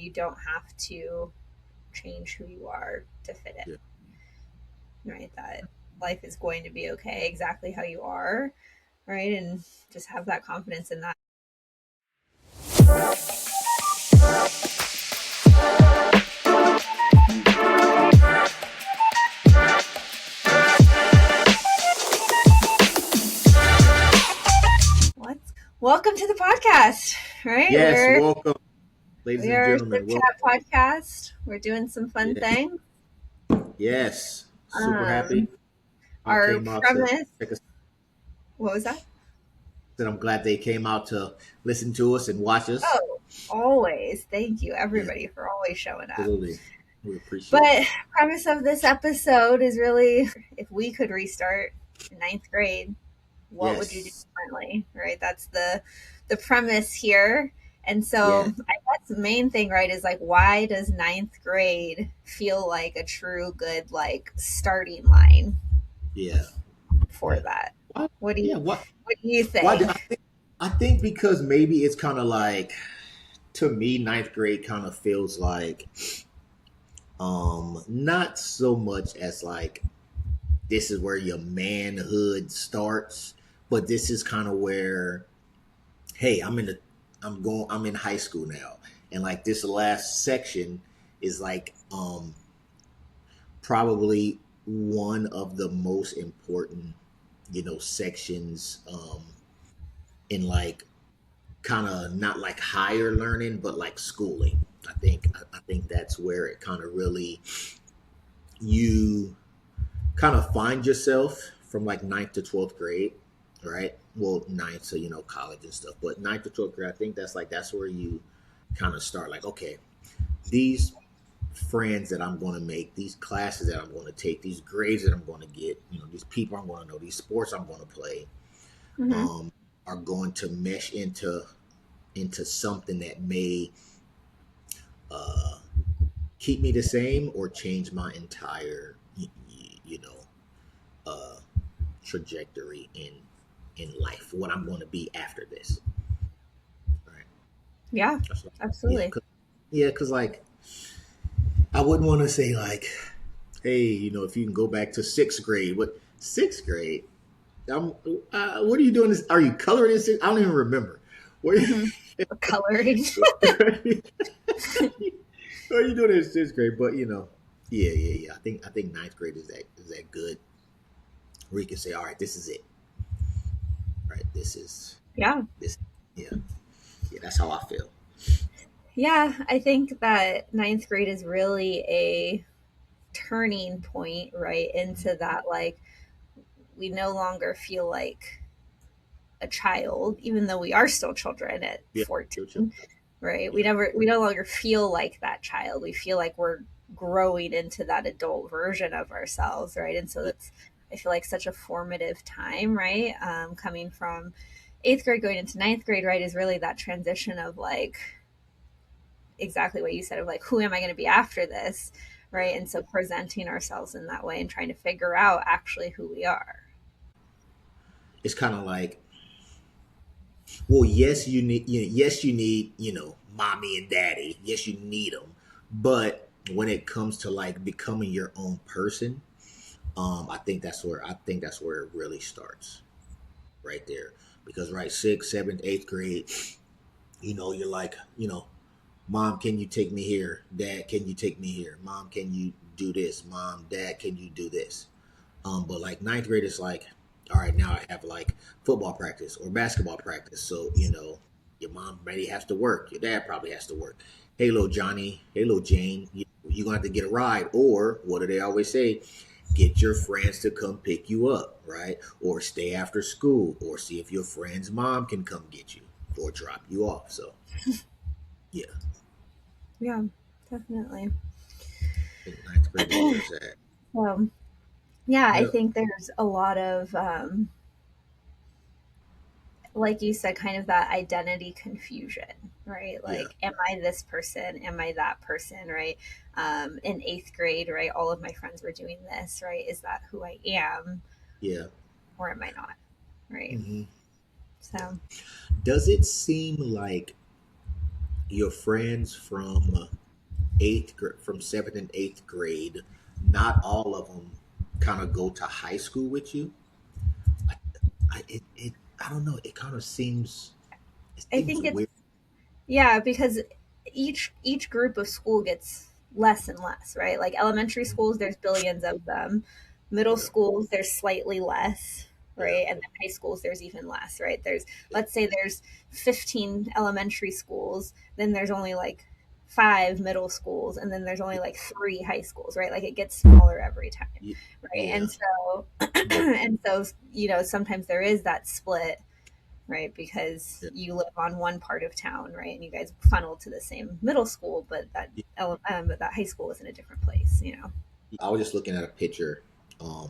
you don't have to change who you are to fit Yeah. in, right? That life is going to be okay exactly how you are, right? And just have that confidence in that. What? Welcome to the podcast, right? Yes, We're welcome, ladies we and are a Sip gentlemen. Chat Welcome. podcast. We're doing some fun Yeah. things. Yes, super happy. Um, All our came out to premise, check us. what was that? And I'm glad they came out to listen to us and watch us. Oh, always. Thank you, Yeah, everybody, for always showing up. absolutely. We appreciate But that. premise of this episode is really if we could restart in ninth grade, what would you do Yes, differently? Right? That's the premise here. And yes, so I guess the main thing, right, is like why does ninth grade feel like a true good like starting line yeah, for yeah. that? Why? What do you Yeah. What? what do you Why? I think? think. I think because maybe it's kind of like, to me, ninth grade kind of feels like not so much as like this is where your manhood starts, but this is kind of where, hey, I'm in high school now, and like this last section is like probably one of the most important, sections in like kind of not like higher learning, but like schooling. I think that's where it kind of really, you kind of find yourself from like ninth to 12th grade, right? Well, ninth to, college and stuff, but ninth to 12th grade, I think that's where you kind of start like, okay, these friends that I'm going to make, these classes that I'm going to take, these grades that I'm going to get, these people I'm going to know, these sports I'm going to play, Mm-hmm. um, are going to mesh into something that may uh, keep me the same or change my entire, you know, uh, trajectory in life, what I'm going to be after this. Right. Yeah, That's what, yeah, absolutely. yeah, because like I wouldn't want to say like, hey, if you can go back to sixth grade, what sixth grade? I'm, what are you doing? This? Are you coloring in sixth? I don't even remember. What, Mm-hmm. Coloring. what are you doing in sixth grade? But yeah, yeah, yeah. I think ninth grade is that good where you can say, all right, this is it. Right, this is Yeah. this. Yeah, yeah. That's how I feel. Yeah, I think that ninth grade is really a turning point, right, into that like we no longer feel like a child, even though we are still children at Yeah, your 14, children. right? Yeah, We no longer feel like that child. We feel like we're growing into that adult version of ourselves, right? And so yeah. that's, I feel like, such a formative time, right? Coming from eighth grade going into ninth grade, right, is really that transition of like exactly what you said of like, who am I going to be after this? Right. Yeah. And so presenting ourselves in that way and trying to figure out actually who we are. It's kind of like, well, yes, you need, mommy and daddy. Yes, you need them, but when it comes to like becoming your own person, I think that's where it really starts, right there. Because right, sixth, seventh, eighth grade, you're like, mom, can you take me here? Dad, can you take me here? Mom, can you do this? Mom, dad, can you do this? But like ninth grade is like, all right, now I have like football practice or basketball practice. So, your mom maybe has to work. Your dad probably has to work. Hey, little Johnny. Hey, little Jane. You're going to have to get a ride. Or what do they always say? Get your friends to come pick you up, right? Or stay after school or see if your friend's mom can come get you or drop you off. So, yeah, Yeah, definitely. I think ninth grade is where it's at. So, yeah, I Yep. think there's a lot of, like you said, kind of that identity confusion, right? Yeah. Like, am I this person? Am I that person, right? In eighth grade, right? All of my friends were doing this, right? Is that who I am Yeah. or am I not, right? Hmm. Yeah. So, Does it seem like your friends from from seventh and eighth grade, not all of them kind of go to high school with you. I, I don't know. It I seems think it's weird. yeah, because each group of school gets less and less, right? Like elementary schools, there's billions of them. Middle Yeah, schools, there's slightly less, yeah, right? And then high schools, there's even less, right? There's yeah, let's say there's 15 elementary schools, then there's only like five middle schools, and then there's only yeah, like three high schools, right? Like it gets smaller every time, right? yeah. And so But and so sometimes there is that split, right? Because yeah, you live on one part of town, right? And you guys funnel to the same middle school, but yeah. but that high school is in a different place. I was just looking at a picture, um,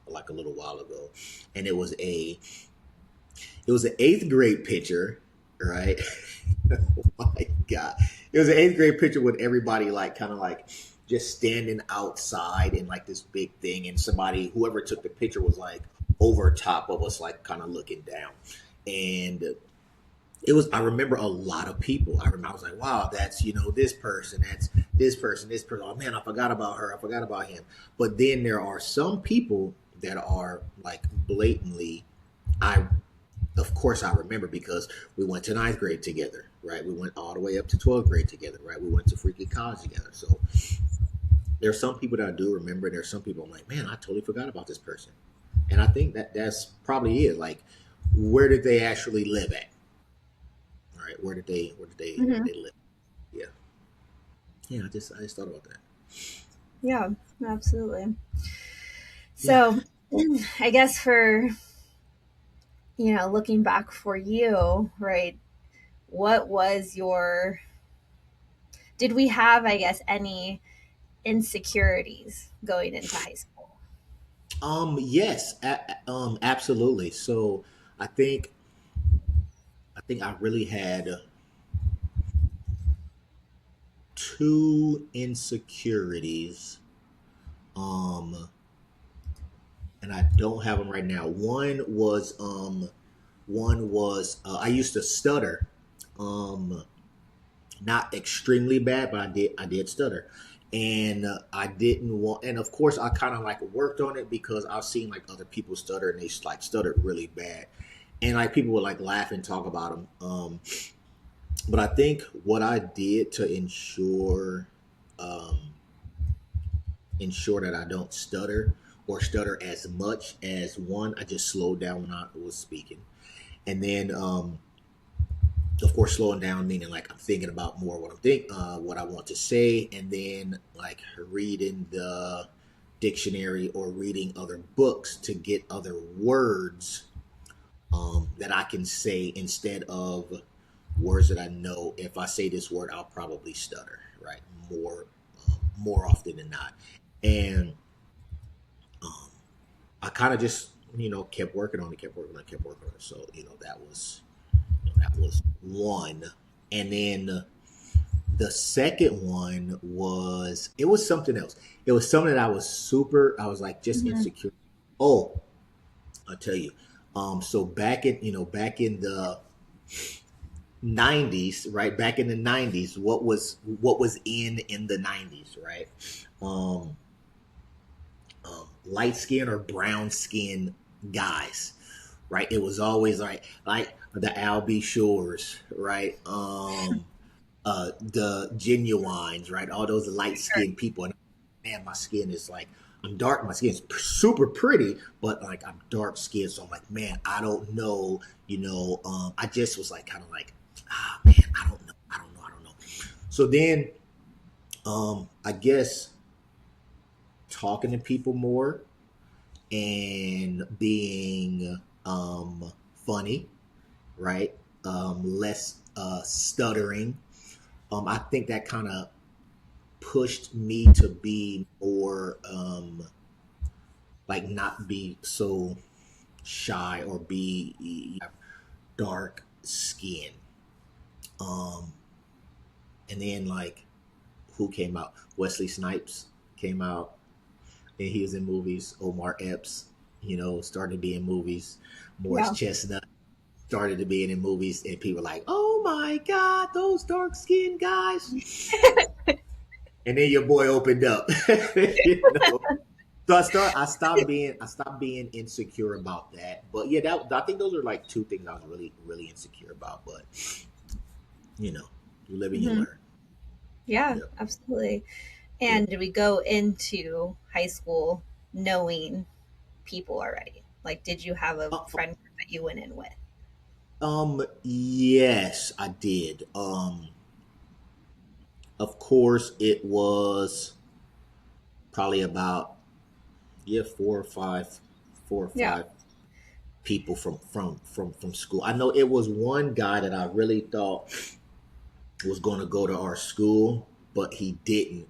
like a little while ago, and it was an eighth grade picture, right? Oh my god! It was an eighth grade picture with everybody like kind of like just standing outside in like this big thing, and somebody whoever took the picture was like over top of us, like kind of looking down, and it was. I remember a lot of people. I was like, wow, that's this person, that's this person, this person. Oh man, I forgot about her. I forgot about him. But then there are some people that are like blatantly. I of course I remember because we went to ninth grade together, right? We went all the way up to 12th grade together, right? We went to freaking college together. So there's some people that I do remember. There's some people I'm like, man, I totally forgot about this person. And I think that's probably it. Like, where did they actually live at? All right, where did Hmm. they live? Yeah, yeah. I just thought about that. Yeah, absolutely. Yeah. So I guess for, looking back for you, right, what was did we have, I guess, any insecurities going into high school? Yes. Absolutely. So I think I really had two insecurities. Um, and I don't have them right now. One was I used to stutter. Um, Not extremely bad, but I did stutter, and I didn't want. And of course, I kind of like worked on it because I've seen like other people stutter and they like stuttered really bad, and like people would like laugh and talk about them. But I think what I did to um, ensure that I don't stutter or stutter as much as one, I just slowed down when I was speaking, and then of course slowing down meaning like I'm thinking about more what I want to say, and then like reading the dictionary or reading other books to get other words that I can say instead of words that I know if I say this word I'll probably stutter, right? More often than not. And um, I kind of just kept working on it, kept working on it. So that was one. And then the second one was it was something else. It was something that I was like just Hmm. insecure. Oh, I'll tell you. So back in the 90s, right? Back in the 90s, what was in the 90s, right? Um, Light skin or brown skin guys, right? It was always like the Albie Shores, right? The Genuines, right? All those light skinned people. And man, my skin is like I'm dark. My skin's super pretty, but like I'm dark skinned, so I'm like, man, I don't know. I just was like kind of like, man, I don't know. So then, I guess talking to people more and being funny, right? Less stuttering. I think that kind of pushed me to be more like not be so shy or be dark skin. Um, and then like who came out? Wesley Snipes came out and he was in movies. Omar Epps, started to be in movies. Morris Yeah. Chestnut. started to be in movies, and people were like, "Oh my God, those dark skinned guys!" And then your boy opened up, you know. So I stopped being insecure about that. But yeah, that I think those are like two things I was really insecure about. But you know, you live and you Mhm. learn. Yeah, Yep. absolutely. Yep. And did we go into high school knowing people already? Like, did you have a Uh, friend group that you went in with? yes, I did. Of course, it was probably about yeah four or Yeah. five people from school. I know it was one guy that I really thought was going to go to our school, but he didn't.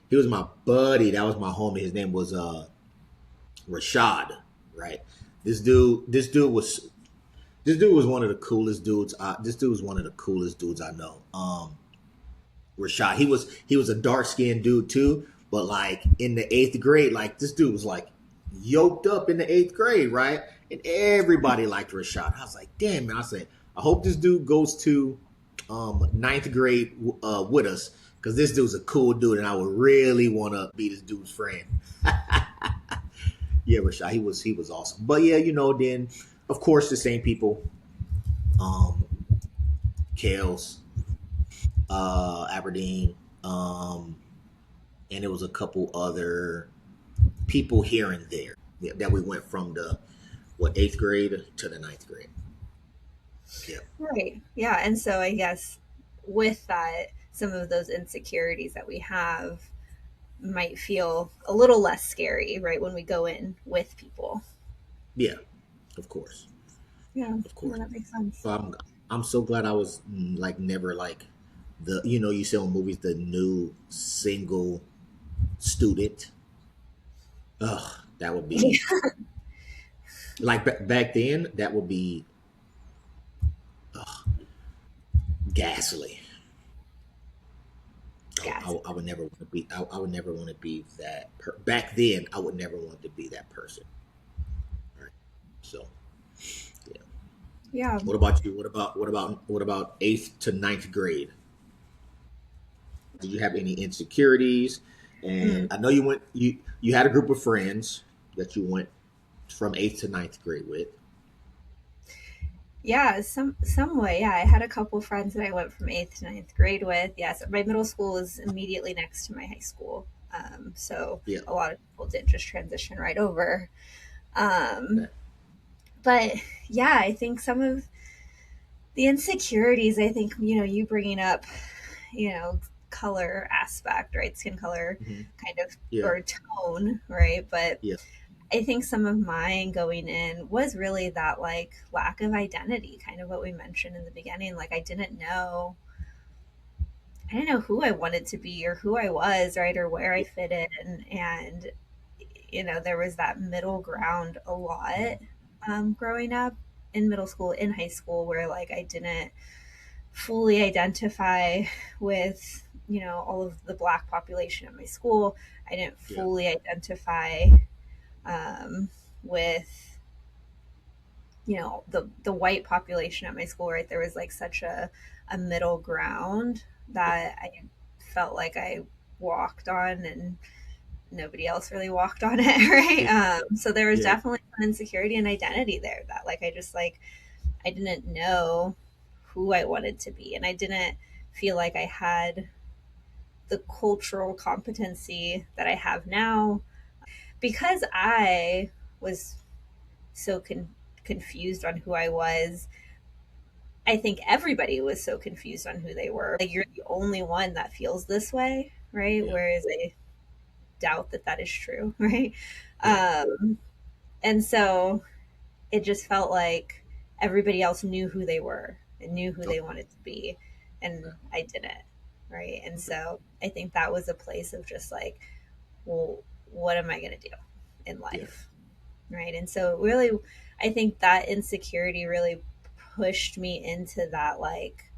He was my buddy. That was my homie. His name was Rashad. Right. This dude. This dude was one of the coolest dudes. This dude was one of the coolest dudes I know. Rashad. He was a dark skinned dude too, but like in the eighth grade, like this dude was like yoked up in the eighth grade, right? And everybody liked Rashad. I was like, damn man. I said, I hope this dude goes to ninth grade with us because this dude's a cool dude, and I would really want to be this dude's friend. Yeah, Rashad. He was awesome. But yeah, then of course the same people, um, Kales, Aberdeen, and it was a couple other people here and there that we went from the eighth grade to the ninth grade. Yeah, Right. Yeah. And so I guess with that, some of those insecurities that we have might feel a little less scary, right, when we go in with people. yeah, of course, Yeah. of No, course. that makes sense. So I'm so glad I was like never like the you see on movies the new single student. Ugh, that would be like back then. That would be ghastly. Gas. I would never want to be. I would never want to be that. Back then, I would never want to be that person. Right. So, yeah. Yeah. What about you? What about eighth to ninth grade? Did you have any insecurities? Mm. And I know you had a group of friends that you went from eighth to ninth grade with. Yeah, some way. Yeah, I had a couple friends that I went from eighth to ninth grade with. Yes, my middle school was immediately next to my high school, so Yeah. a lot of people did just transition right over. Um, Okay. but yeah, I think some of the insecurities. I think you bringing up, color aspect, right? Skin color, Hmm. kind of, Yeah. or tone, right? But Yeah. I think some of mine going in was really that like lack of identity, kind of what we mentioned in the beginning. Like I didn't know who I wanted to be or who I was, right, or where I Yeah. fit in, and there was that middle ground a lot, growing up in middle school, in high school, where like I didn't fully identify with all of the black population at my school. I didn't Yeah. fully identify, with the white population at my school, right? There was like such a middle ground Yeah. that I felt like I walked on, and nobody else really walked on it. Right. Yeah. So there was Yeah. definitely some insecurity and identity there, that like I didn't know who I wanted to be, and I didn't feel like I had the cultural competency that I have now, because I was so confused on who I was. I think everybody was so confused on who they were. Like, you're the only one that feels this way, right? Yeah. Whereas I doubt that that is true, right? Yeah. Um, and so it just felt like everybody else knew who they were and knew who they Okay. wanted to be, and Okay. I didn't, right? And Okay. so I think that was a place of just like, well, what am I going to do in Yeah. life, right? And so really, I think that insecurity really pushed me into that, like,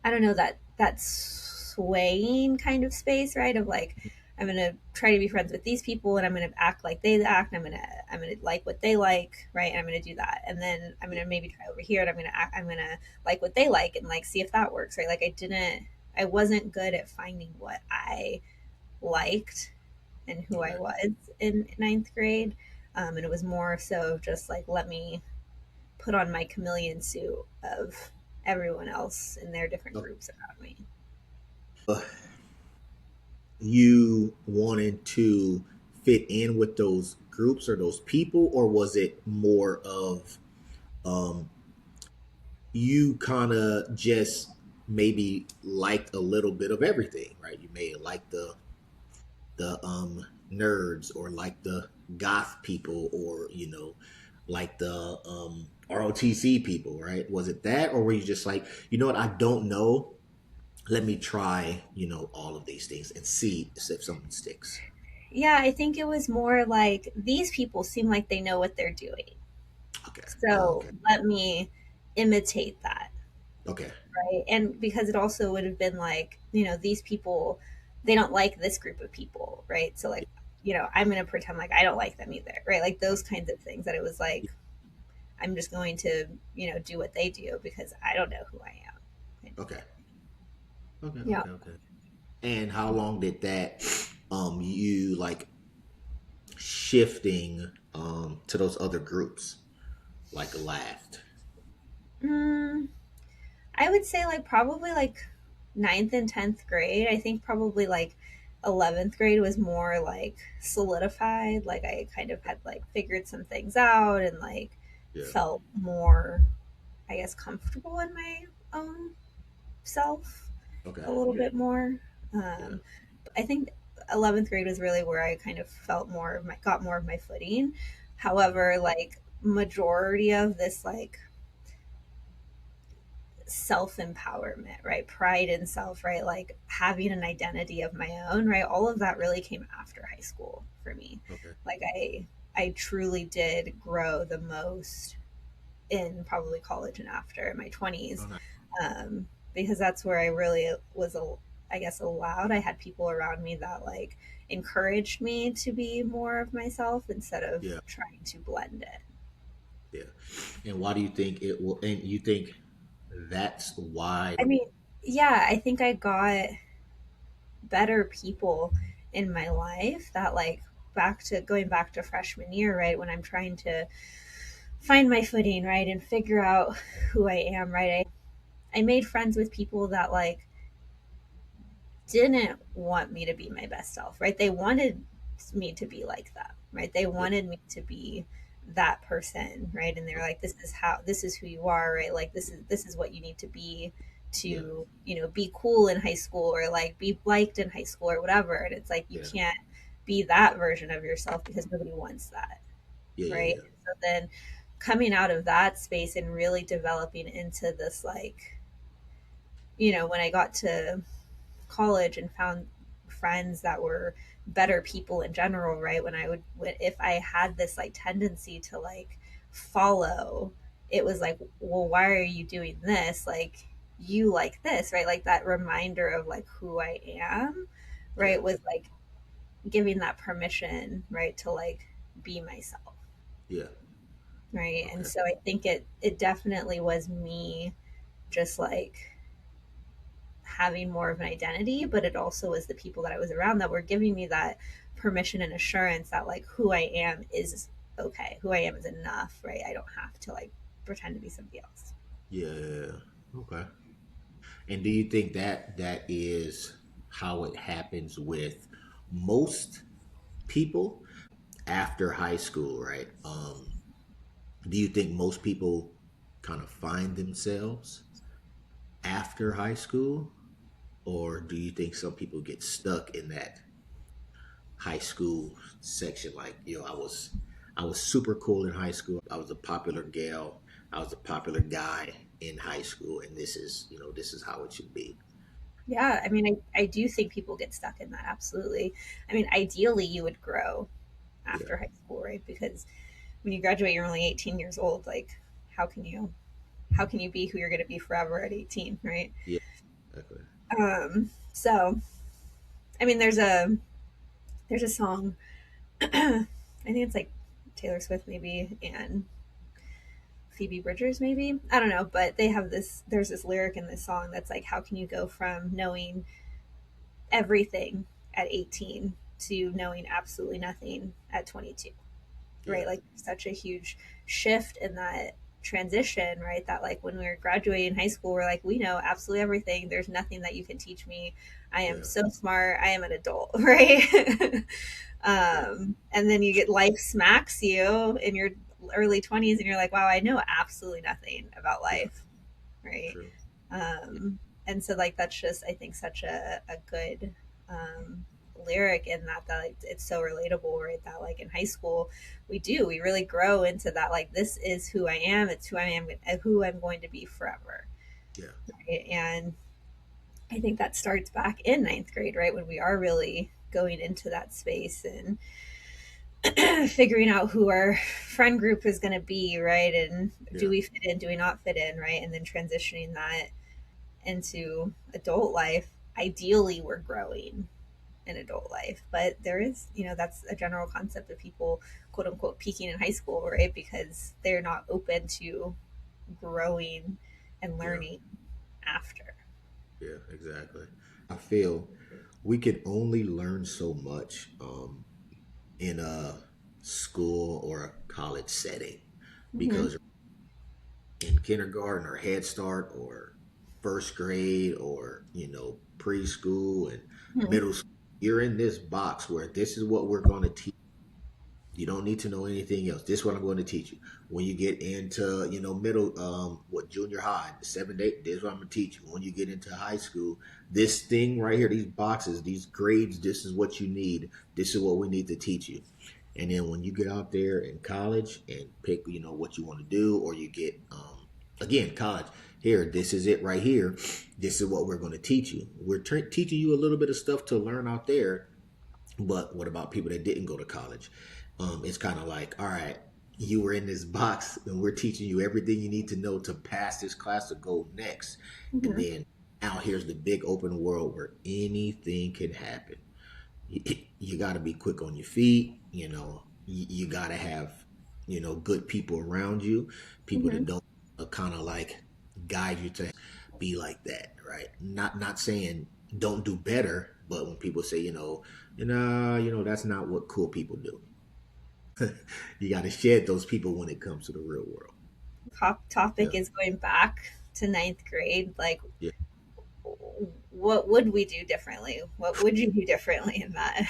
I don't know, that swaying kind of space, right? Of like, I'm gonna try to be friends with these people, and I'm gonna act like they act, and I'm gonna like what they like, right? And I'm gonna do that, and then I'm Yeah. gonna maybe try over here, and I'm gonna like what they like, and like see if that works, right? Like I wasn't good at finding what I liked and who I Okay. was in ninth grade, and it was more so just like let me put on my chameleon suit of everyone else in their different Okay. groups around me. You wanted to fit in with those groups or those people, or was it more of um, you kind of just maybe liked a little bit of everything, right? You may like the nerds or like the goth people or like the ROTC people, right? Was it that, or were you just like, you know what, I don't know, let me try, all of these things and see if something sticks. Yeah, I think it was more like these people seem like they know what they're doing. Okay. Oh, So okay. let me imitate that, Okay. right? And because it also would have been like, these people, they don't like this group of people, right? So, like, I'm going to pretend like I don't like them either, right? Like those kinds of things that it was like, I'm just going to, do what they do because I don't know who I am. Kind of Okay. thing. Okay. Yeah. Okay. Okay. And how long did that you like shifting to those other groups like last? Mm, I would say like probably like ninth and 10th grade. I think probably like 11th grade was more like solidified. Like I kind of had like figured some things out and like Yeah. felt more, I guess, comfortable in my own self Okay. a little bit more. Yeah. I think 11th grade was really where I kind of felt more of my, got more of my footing. However, like majority of this like self empowerment, right? Pride in self, right? Like having an identity of my own, right? All of that really came after high school for me. Okay. Like I truly did grow the most in probably college and after in my Oh, 20s, nice. because that's where I really was, I guess, allowed. I had people around me that like encouraged me to be more of myself instead of Yeah. trying to blend it. Yeah. And why do you think it will? And you think that's why? I mean, yeah, I think I got better people in my life that like going back to freshman year, right, when I'm trying to find my footing, right, and figure out who I am, right. I made friends with people that like didn't want me to be my best self, right? They wanted me to be like that, right? They Yeah. wanted me to be that person, right? And they're like, this is who you are, right? Like this is what you need to be Yeah. to, be cool in high school or like be liked in high school or whatever. And it's like you Yeah. can't be that version of yourself because nobody wants that, Yeah. Yeah. right? Yeah. So then coming out of that space and really developing into this like, when I got to college and found friends that were better people in general, right? If I had this like tendency to like follow, it was like, well, why are you doing this? Like, you like this, right? Like that reminder of like who I am, Yeah. right? Was like giving that permission, right? To like be myself, Yeah. right? And Okay. so I think it definitely was me just like having more of an identity, but it also was the people that I was around that were giving me that permission and assurance that like who I am is okay. Who I am is enough, right? I don't have to like pretend to be somebody else. Yeah. Okay. And do you think that that is how it happens with most people after high school, right? Do you think most people kind of find themselves after high school, or do you think some people get stuck in that high school section? Like, I was super cool in high school. I was a popular gal. I was a popular guy in high school, and this is how it should be. Yeah, I mean, I do think people get stuck in that. Absolutely. I mean, ideally, you would grow Yeah, after high school, right? Because when you graduate, you're only 18 years old. Like, how can you how can you be who you're going to be forever at 18, right? yeah, exactly. So, I mean, there's a There's a song, I think it's like Taylor Swift maybe and Phoebe Bridgers maybe. I don't know, but they have this there's this lyric in this song that's like how can you go from knowing everything at 18 to knowing absolutely nothing at 22, Yeah. right? Like such a huge shift in that transition, right? That like when we were graduating high school, we're like, we know absolutely everything. There's nothing that you can teach me. I am Yeah. so smart. I am an adult, right? Yeah. And then you get life smacks you in your early 20s and you're like, wow, I know absolutely nothing about Yeah. life, right? True. Yeah. And so like that's just I think such a good um, lyric in that like it's so relatable, right? That like in high school we really grow into that like this is who I am, it's who I am, who I'm going to be forever, Yeah. right? And I think that starts back in ninth grade, right, when we are really going into that space and figuring out who our friend group is going to be, right? And do Yeah. we fit in, do we not fit in, right? And then transitioning that into adult life. Ideally we're growing in adult life, but there is, that's a general concept of people quote unquote peaking in high school, right? Because they're not open to growing and Yeah. learning after. Yeah. Exactly. I feel we can only learn so much in a school or a college setting Mm-hmm. because in kindergarten or Head Start or first grade or preschool and Mm-hmm. middle school, you're in this box where this is what we're going to teach. You don't need to know anything else. This is what I'm going to teach you. When you get into, middle, junior high, 7th, 8th, this is what I'm going to teach you. When you get into high school, this thing right here, these boxes, these grades, this is what you need. This is what we need to teach you. And then when you get out there in college and pick, what you want to do, or you get, again, college, here, this is it right here. This is what we're going to teach you. We're teaching you a little bit of stuff to learn out there, but what about people that didn't go to college? It's kind of like, all right, you were in this box and we're teaching you everything you need to know to pass this class to go next. And Mm-hmm. then now here's the big open world where anything can happen. You got to be quick on your feet. You got to have, good people around you, people Mm-hmm. that don't kind of like guide you to be like that, right? Not saying don't do better, but when people say, that's not what cool people do. You got to shed those people when it comes to the real world. Topic Yeah, is going back to ninth grade. Like, yeah. what would we do differently? What would you do differently in that?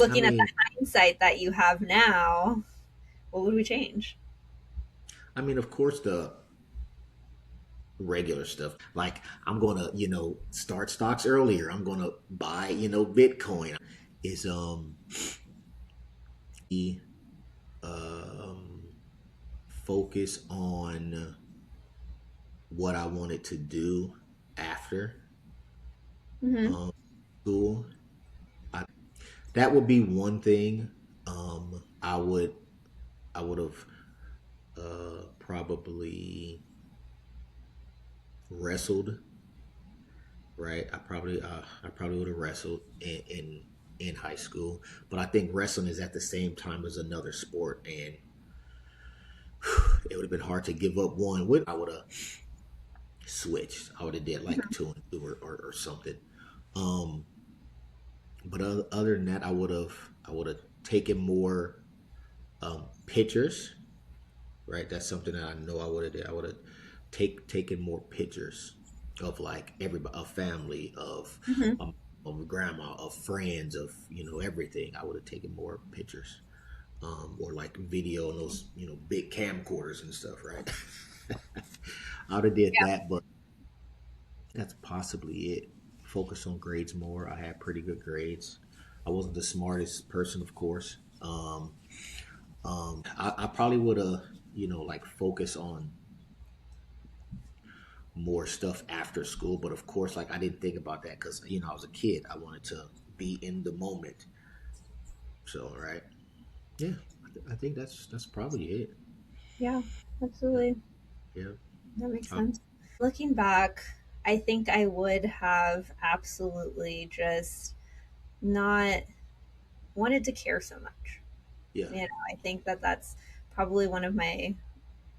I Looking at the mean, hindsight that you have now, what would we change? of course the regular stuff. Like I'm gonna, start stocks earlier. I'm gonna buy, Bitcoin. Is the um focus on what I wanted to do after Mm-hmm. um school. I, that would be one thing. I would have probably wrestled, right? I probably would have wrestled in high school, but I think wrestling is at the same time as another sport, and it would have been hard to give up one. I would have switched. I would have did like two and two or something. Um, but other than that, I would have taken more pictures. Right, that's something that I know I would have did. I would have taken more pictures of like everybody, of family, Mm-hmm. um, of grandma, of friends, of everything. I would have taken more pictures, or like video and those big camcorders and stuff. Right, I would have did Yeah. that, but that's possibly it. Focus on grades more. I had pretty good grades. I wasn't the smartest person, of course. I probably would have, like focus on more stuff after school. But of course, like I didn't think about that because I was a kid. I wanted to be in the moment. So right, yeah, I think that's probably it. Yeah, Yeah, absolutely. yeah. That makes Um, sense. Looking back, I think I would have absolutely just not. wanted to care so much. Yeah. I think that that's probably one of my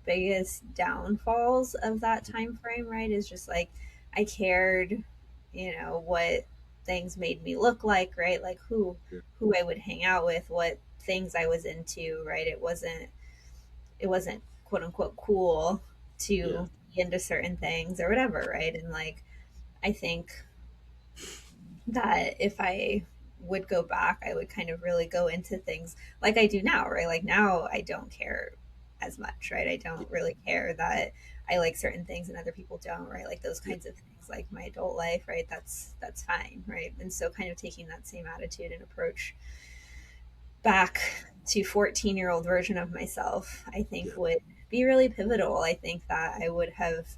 biggest downfalls of that time frame, right? Is just like I cared, what things made me look like, right? Like Yeah. who I would hang out with, what things I was into, right? It wasn't quote unquote cool Yeah. to be into certain things or whatever, right? And like I think that if I would go back, I would kind of really go into things like I do now, right? Like now I don't care as much, right? I Yeah. don't really care that I like certain things and other people don't, right? Like those Yeah. kinds of things, like my adult life, right? That's fine, right? And so kind of taking that same attitude and approach back to 14-year-old version of myself, I think Yeah. would be really pivotal. I think that I would have,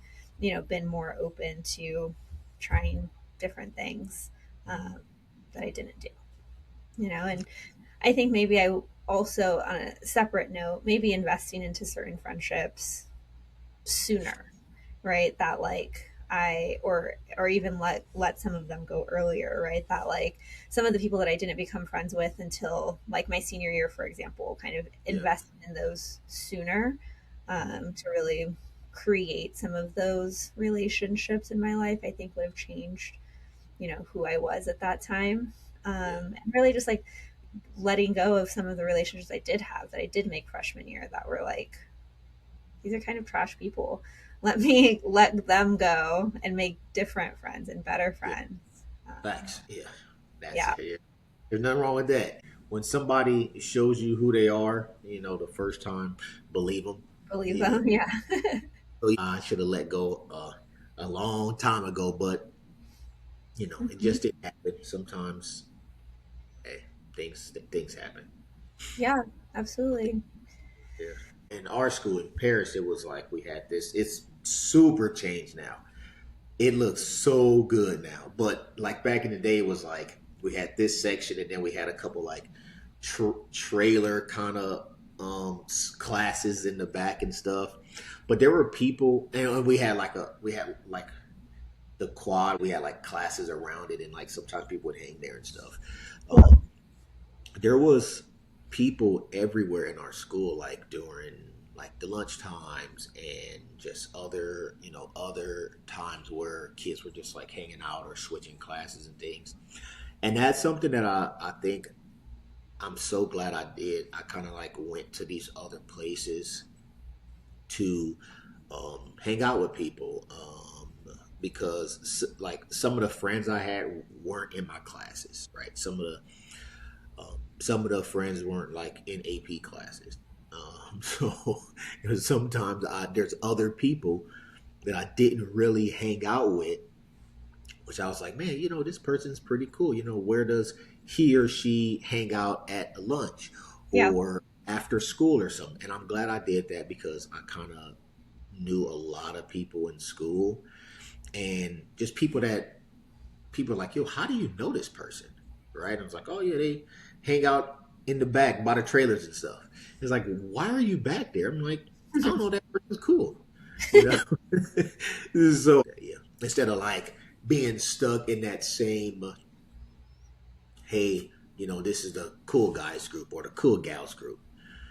been more open to trying different things Mhm. um, that I didn't do, and I think maybe I also, on a separate note, maybe investing into certain friendships sooner, right? That like I or even let some of them go earlier, right? That like some of the people that I didn't become friends with until like my senior year, for example, kind of Yeah. invest in those sooner, Mhm. to really create some of those relationships in my life. I think would have changed, who I was at that time, Yeah. and really just like letting go of some of the relationships I did have that I did make freshman year that were like, these are kind of trash people. Let me let them go and make different friends and better Yeah. friends. Facts. Yeah. That's Yeah, yeah. There's nothing wrong with that. When somebody shows you who they are, the first time, believe them. believe You know, them. Yeah, I should have let go a long time ago, but it Mhm. just didn't happen. Sometimes, hey, things happen. Yeah, absolutely. Yeah. In our school in Paris, it was like we had this. It's super changed now. It looks so good now, but like back in the day, it was like we had this section, and then we had a couple like trailer kind of classes in the back and stuff. But there were people, and we had like the quad. We had like classes around it, and like sometimes people would hang there and stuff. Um, there was people everywhere in our school, like during like the lunch times and just other times where kids were just like hanging out or switching classes and things. And that's something that I think I'm so glad I did. I kind of like went to these other places to hang out with people, because like some of the friends I had weren't in my classes, right? Some of the friends weren't like in AP classes. So sometimes there's other people that I didn't really hang out with, which I was like, man, this person's pretty cool. Where does he or she hang out at lunch Yeah, or after school or something? And I'm glad I did that because I kind of knew a lot of people in school and just people are like, yo, how do you know this person? Right? I was like, oh yeah, they hang out in the back by the trailers and stuff. It's like, why are you back there? I'm like, I don't know, that person's cool. You know? So yeah. Instead of like being stuck in that same hey, this is the cool guys group or the cool gals group.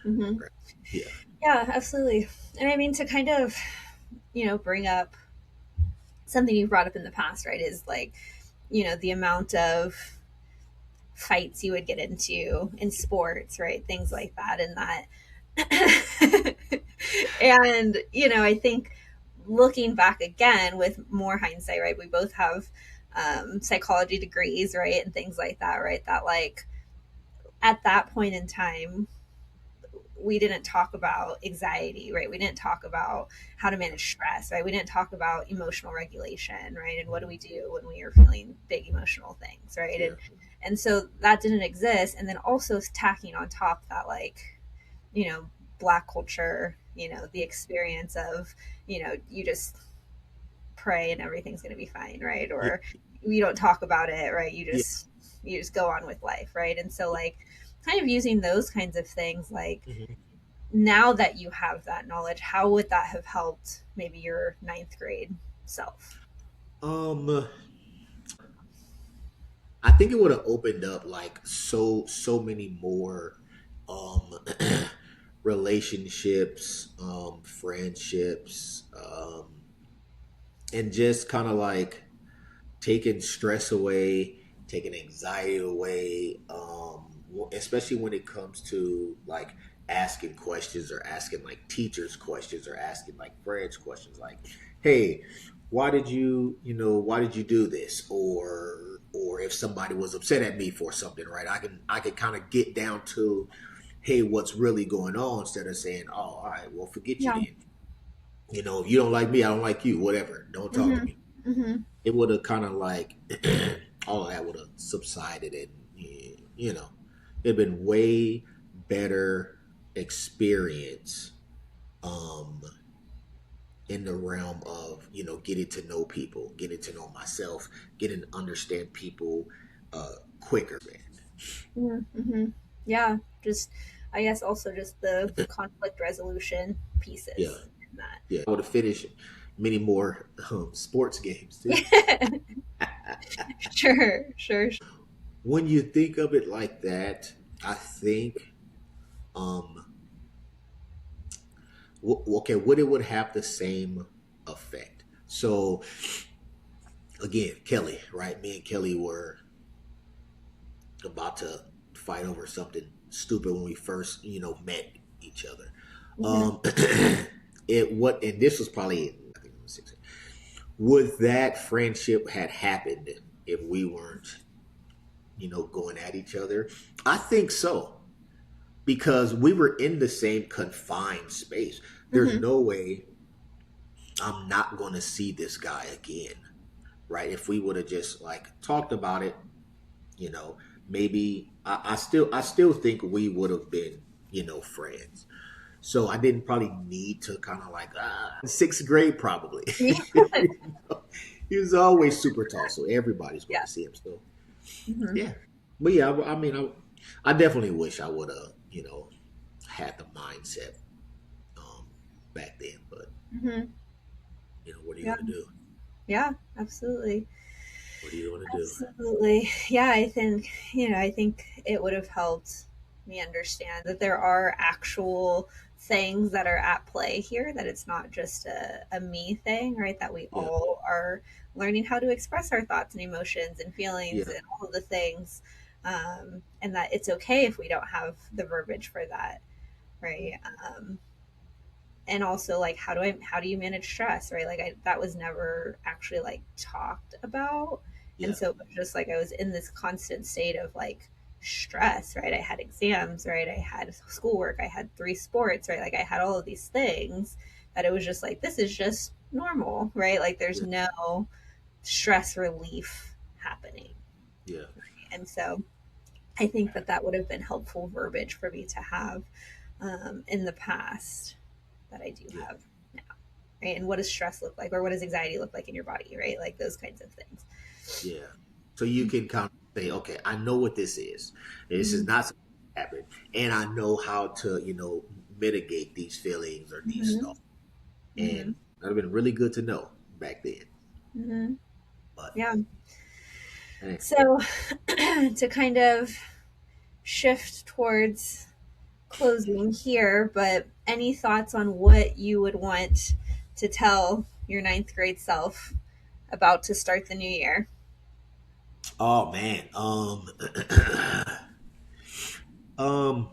hmm Right. Yeah. yeah, absolutely. And I mean to kind of, bring up something you've brought up in the past, right? Is like, the amount of fights you would get into in sports, right? Things like that, and that. And, I think looking back again with more hindsight, right? We both have psychology degrees, right? And things like that, right? That, like, at that point in time, we didn't talk about anxiety, right? We didn't talk about how to manage stress, right? We didn't talk about emotional regulation, right? And what do Mhm. we do when we are feeling big emotional things, right? Yeah. And so that didn't exist. And then also tacking on top that, like, you know, black culture, the experience of, you just pray and everything's going to be fine, right? Yeah. Or you don't talk about it, right? Yeah. You just go on with life, right? And so like kind of using those kinds of things, like Mhm. now that you have that knowledge, how would that have helped maybe your ninth grade self? Um, I think it would have opened up like so many more um relationships, friendships, and just kind of like taking stress away, taking anxiety away, especially when it comes to like asking questions or asking like teachers questions or asking like friends questions like, hey, why did you do this? Or if somebody was upset at me for something, right? I can kind of get down to, hey, what's really going on, instead of saying, oh, all right, well, forget you Yeah. then. If you don't like me, I don't like you, whatever. Don't talk to Hmm. me. Hmm. It would have kind of like all of that would have subsided, and it'd been way better experience um in the realm of getting to know people, getting to know myself, getting to understand people quicker, man. Hmm. Yeah, just I guess also just the conflict resolution Yeah, pieces in yeah. I would have finished many more sports games too. that. Sure, sure. When you think of it like that, I think um okay, would it would have the same effect? So again, Kelly, right? Me and Kelly were about to fight over something stupid when we first, met each other. Hmm. Um, and this was probably, I think it was 16. Would that friendship had happened if we weren't, going at each other? I think so, because we were in the same confined space. There's Hmm. no way I'm not going to see this guy again, right? If we would have just like talked about it, you know, maybe I still think we would have been, friends. So I didn't probably need to kind of like sixth grade probably. Yeah. He was always super tall, so everybody's going Yeah. to see him. So Hmm. yeah, but yeah, I mean, I definitely wish I would have, had the mindset um, back then. But Hmm. what are you Yeah. going to do? Yeah. Absolutely. What are you going to do? Absolutely. Yeah, I think it would have helped me understand that there are actual things that are at play here, that it's not just a me thing, right? That we Yeah, all are learning how to express our thoughts and emotions and feelings yeah, and all of the things. And that it's okay if we don't have the verbiage for that, right? And also like how do you manage stress, right? Like that was never actually like talked about. And yeah, so it was just like I was in this constant state of like stress, right? I had exams, right? I had schoolwork, I had three sports, right? Like I had all of these things that it was just like this is just normal, right? Like there's yeah, no stress relief happening. yeah, And so I think that that would have been helpful verbiage for me to have in the past that I do yeah, have now, right? And what does stress look like, or what does anxiety look like in your body, right? Like those kinds of things. yeah. So you can kind of say, okay, I know what this is. This is Mm-hmm. not something that happened, and I know how to, mitigate these feelings or these Mm-hmm. thoughts. Mm-hmm. And that'd have been really good to know back then. Mm-hmm. But Yeah. hey, So to kind of shift towards closing here, but any thoughts on what you would want to tell your ninth grade self about to start the new year? oh man, um,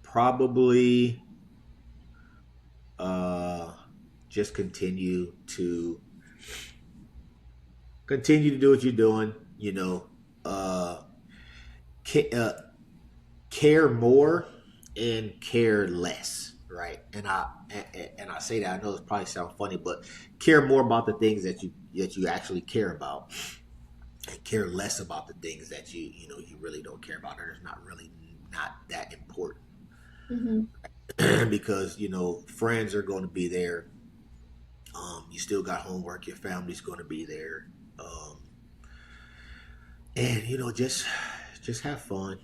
probably uh, just continue to do what you're doing. Uh, ca- uh care more and care less, right? And I say that, I know it probably sounds funny, but care more about the things that you actually care about, and care less about the things that you really don't care about, or it's not that important. Mm-hmm. Because friends are going to be there. You still got homework, your family's going to be there. And just have fun.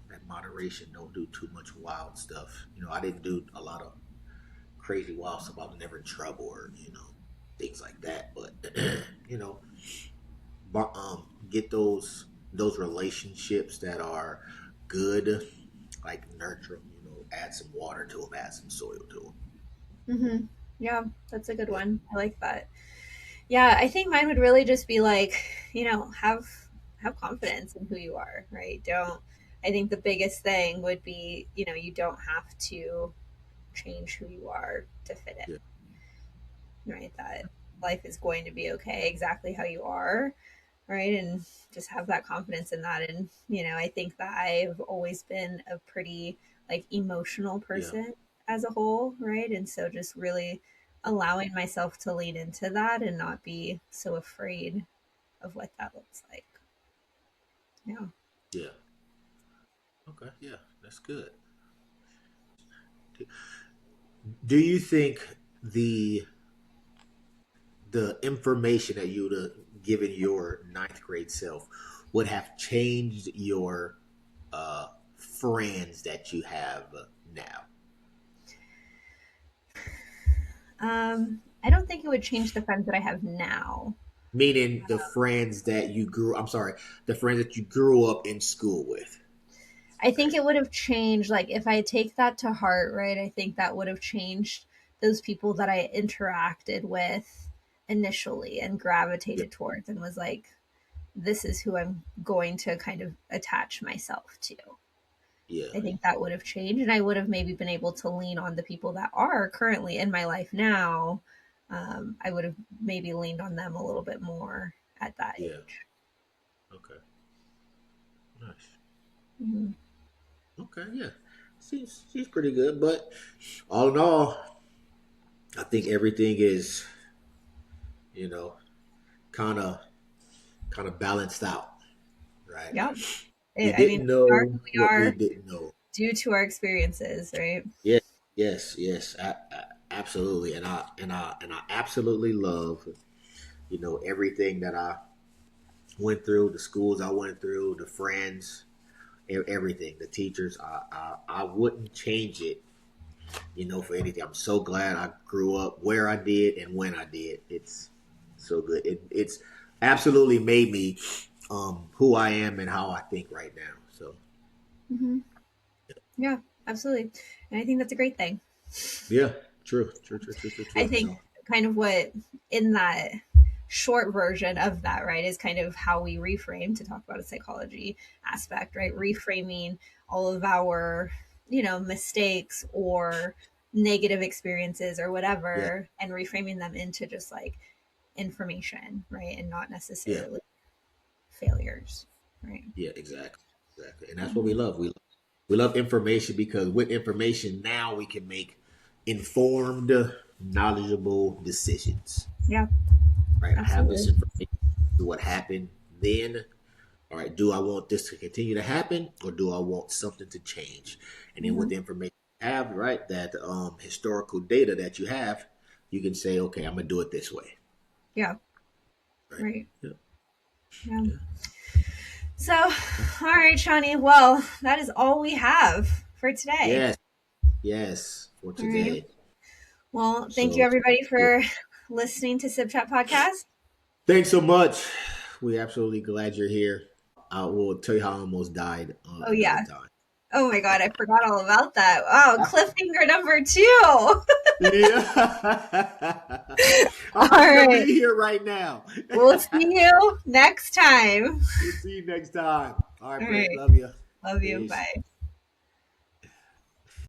That moderation. Don't do too much wild stuff. I didn't do a lot of crazy wild stuff. I was never in trouble or things like that. But you know, get those relationships that are good, like nurture them. Add some water to them, add some soil to Hmm. Yeah, that's a good them. one. I like that. Yeah, I think mine would really just be like, have confidence in who you are, right? Don't I think the biggest thing would be, you don't have to change who you are to fit Yeah, in, right? That life is going to be okay exactly how you are, right? And just have that confidence in that. And, I think that I've always been a pretty like emotional yeah, person as a whole, right? And so just really allowing myself to lean into that and not be so afraid of what that looks like. Yeah. yeah. Okay, yeah, that's good. Do you think the information that you would have given your ninth grade self would have changed your friends that you have now? I don't think it would change the friends that I have now. Meaning the friends that you grew. I'm sorry, the friends that you grew up in school with. I think Right. it would have changed, like, if I take that to heart, right? I think that would have changed those people that I interacted with initially and Yeah. gravitated towards and was like, this is who I'm going to kind of attach myself to. Yeah. I think that would have changed, and I would have maybe been able to lean on the people that are currently in my life now. I would have maybe leaned on them a little bit more at that Yeah. age. Okay. Nice. Mhm. Okay. Yeah. She's pretty good, but all in all, I think everything is you know kind of balanced out. Right. Yeah. We I mean, didn't we are who know we what we are didn't know. due to our experiences, right? Yes. Yes. Yes. Absolutely. And I absolutely love everything that I went through, the schools I went through, the friends, everything, the teachers. I wouldn't change it, for anything. I'm so glad I grew up where I did and when I did. It's so good. It's absolutely made me who I am and how I think right now. So Hmm. Yeah, absolutely. And I think that's a great thing. yeah, true, true, true, true, true, I true. think So kind of what in that short version of that, right, is kind of how we reframe to talk about a psychology aspect, right? Reframing all of our, mistakes or negative experiences or yeah, whatever and reframing them into just like information, right? And not yeah, necessarily failures, right? yeah, exactly, exactly. And that's what we Mhm. love. We love information because with information now we can make informed, knowledgeable decisions. Yeah, Right? I have this absolutely. information. What happened then? All right, do I want this to continue to happen, or do I want something to change? And then with Hmm. the information you have, right, that historical data that you have, you can say, okay, I'm gonna do it this way. Yeah, Right. right. Yeah. Yeah. Yeah. So, all right, Shawnee. Well, that is all we have for today. Yes. Yes. For All right. today. Well, thank you So everybody yeah. for listening to Sip Chat Podcast. Thanks so much. We absolutely glad you're here. I will tell you how I almost died Oh another yeah. time. Oh my God, I forgot all about that. Wow, cliffhanger number two. Yeah. All I'm not gonna right. be here right now. We'll see you next time. We'll see you next time. All right, All Britt. right. Love you. Love you. Peace. Bye.